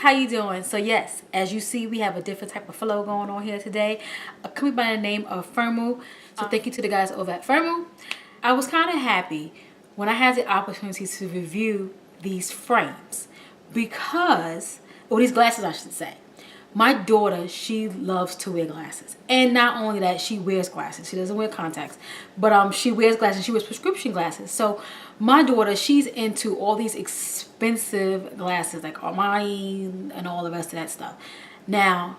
how you doing? So yes, as you see, we have a different type of flow going on here today. A company by the name of Firmoo. So thank you to the guys over at Firmoo. I was kind of happy when I had the opportunity to review these frames because, or these glasses I should say. My daughter, she loves to wear glasses. And not only that, she wears glasses. She doesn't wear contacts. But she wears glasses. She wears prescription glasses. So my daughter, she's into all these expensive glasses like Armani and all the rest of that stuff. Now,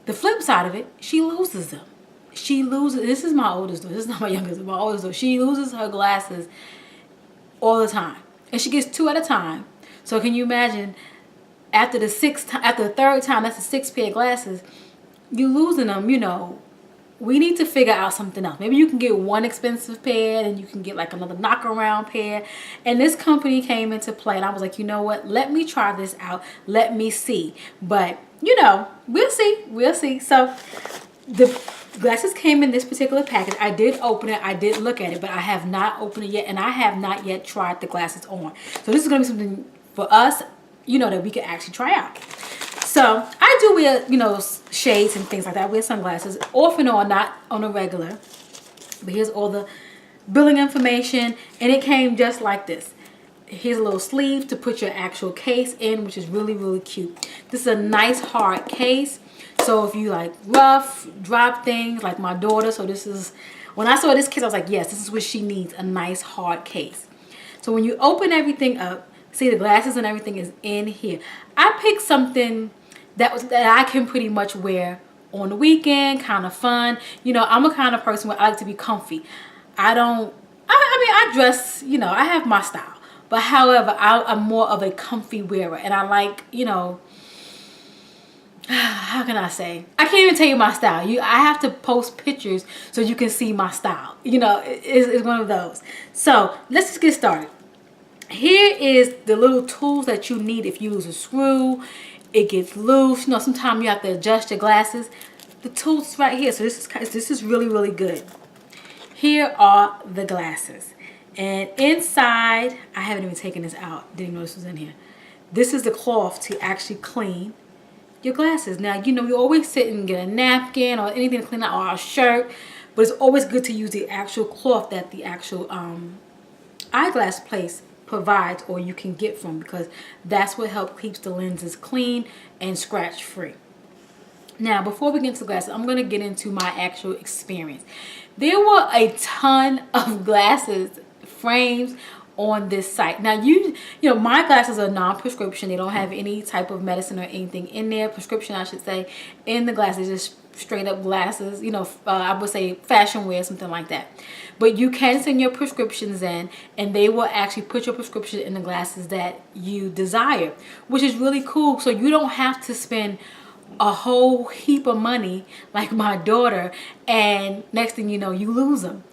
the flip side of it, she loses them. She loses, this is my oldest daughter. This is not my youngest, my oldest daughter. She loses her glasses all the time. And she gets 2 at a time. So can you imagine, after the third time, that's the 6 pair of glasses, you losing them, you know. We need to figure out something else. Maybe you can get one expensive pair and you can get like another knockaround pair. And this company came into play and I was like, you know what? Let me try this out. Let me see. But, you know, we'll see. We'll see. So the glasses came in this particular package. I did open it. I did look at it, but I have not opened it yet. And I have not yet tried the glasses on. So this is going to be something for us, you know, that we could actually try out. So I do wear, you know, shades and things like that. I wear sunglasses off and on, not on a regular. But here's all the billing information, and it came just like this. Here's a little sleeve to put your actual case in, which is really, really cute. This is a nice hard case. So if you like rough, drop things like my daughter. So this is, when I saw this case, I was like, yes, this is what she needs, a nice hard case. So when you open everything up, see the glasses and everything is in here. I picked something that I can pretty much wear on the weekend, kind of fun. You know, I'm a kind of person where I like to be comfy. I mean, I dress, you know, I have my style. But however, I'm more of a comfy wearer. And I like, you know, how can I say? I can't even tell you my style. I have to post pictures so you can see my style. You know, it's one of those. So let's just get started. Here is the little tools that you need if you lose a screw, it gets loose. You know, sometimes you have to adjust your glasses. The tools right here. So this is really, really good. Here are the glasses. And inside, I haven't even taken this out. Didn't even know this was in here. This is the cloth to actually clean your glasses. Now, you know, you always sit and get a napkin or anything to clean out, or a shirt. But it's always good to use the actual cloth that the actual eyeglass place provides, or you can get from, because that's what helps keeps the lenses clean and scratch free. Now, before we get into the glasses, I'm going to get into my actual experience. There were a ton of glasses frames on this site. Now, you know, my glasses are non-prescription. They don't have any type of medicine or anything in there. Prescription, I should say, in the glasses, just straight up glasses, you know, I would say fashion wear, something like that. But you can send your prescriptions in and they will actually put your prescription in the glasses that you desire, which is really cool. So you don't have to spend a whole heap of money like my daughter, and next thing you know, you lose them.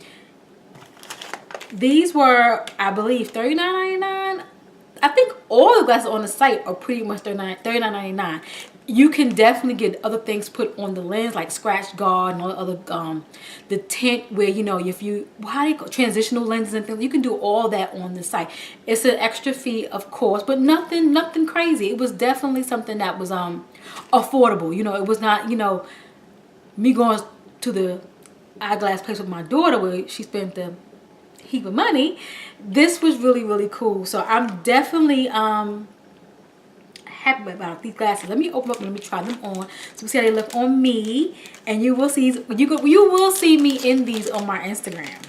These were, I believe, $39.99. I think all the glasses on the site are pretty much $39.99. You can definitely get other things put on the lens, like scratch guard and all the other, the tint where, you know, if you, how do you go, transitional lenses and things, you can do all that on the site. It's an extra fee, of course, but nothing crazy. It was definitely something that was affordable. You know, it was not, you know, me going to the eyeglass place with my daughter where she spent the heap of money. This was really, really cool. So I'm definitely happy about these glasses. Let me open up and let me try them on so we see how they look on me, and you will see you will see me in these on my Instagram.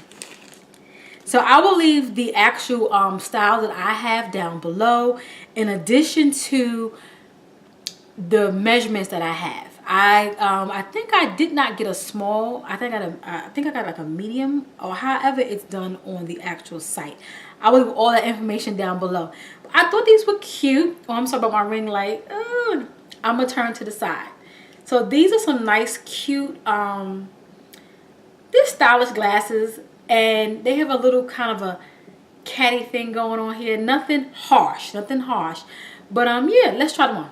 So I will leave the actual style that I have down below, in addition to the measurements that I have. I think I did not get a small. I think I got like a medium, or however it's done on the actual site. I will leave all that information down below. I thought these were cute. Oh, I'm sorry about my ring light. I'm gonna turn to the side. So these are some nice, cute, they're stylish glasses, and they have a little kind of a catty thing going on here. Nothing harsh, but yeah, let's try them on.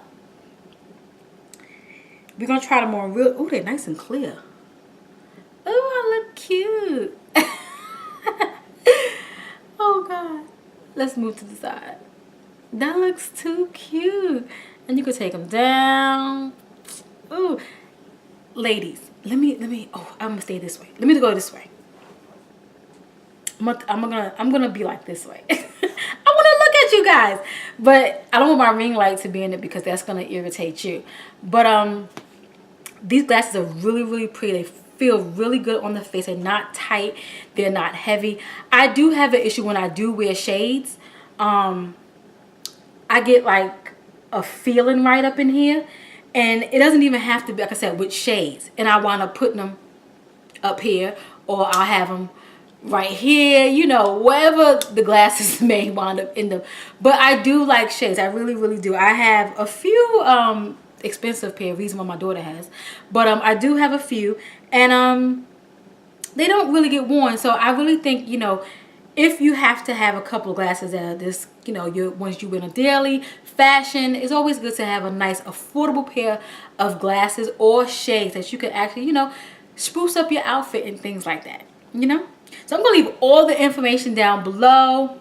We're gonna try them on real. Oh, they're nice and clear. Oh, I look cute. Oh God. Let's move to the side. That looks too cute. and you can take them down. Ooh, ladies, let me. Oh, I'm gonna stay this way. Let me go this way. I'm gonna be like this way. I want to look at you guys, but I don't want my ring light to be in it because that's gonna irritate you. But these glasses are really, really pretty. They feel really good on the face. They're not tight. They're not heavy. I do have an issue when I do wear shades. I get like a feeling right up in here, and it doesn't even have to be, like I said, with shades. And I wind up putting them up here, or I'll have them right here, you know, wherever the glasses may wind up in them. But I do like shades. I really, really do. I have a few expensive pair, reason why my daughter has, but I do have a few, and they don't really get worn. So I really think, you know, if you have to have a couple of glasses that are this, you know, once you wear a daily fashion, it's always good to have a nice affordable pair of glasses or shades that you can actually, you know, spruce up your outfit and things like that, you know. So I'm gonna leave all the information down below.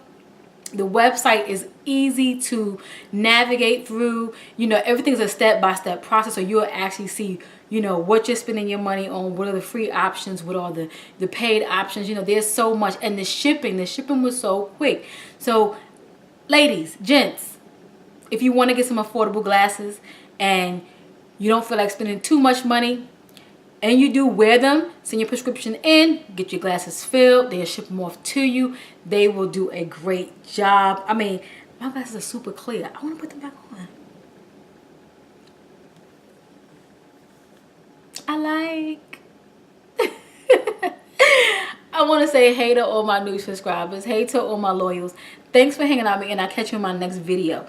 The website is easy to navigate through. You know, everything's a step-by-step process, so you'll actually see, you know, what you're spending your money on, what are the free options, what are the paid options. You know, there's so much. And the shipping was so quick. So ladies, gents, if you want to get some affordable glasses and you don't feel like spending too much money, and you do wear them, send your prescription in, get your glasses filled, they'll ship them off to you. They will do a great job. I mean, my glasses are super clear. I want to put them back on. I like. I want to say hey to all my new subscribers. Hey to all my loyals. Thanks for hanging out with me, and I'll catch you in my next video.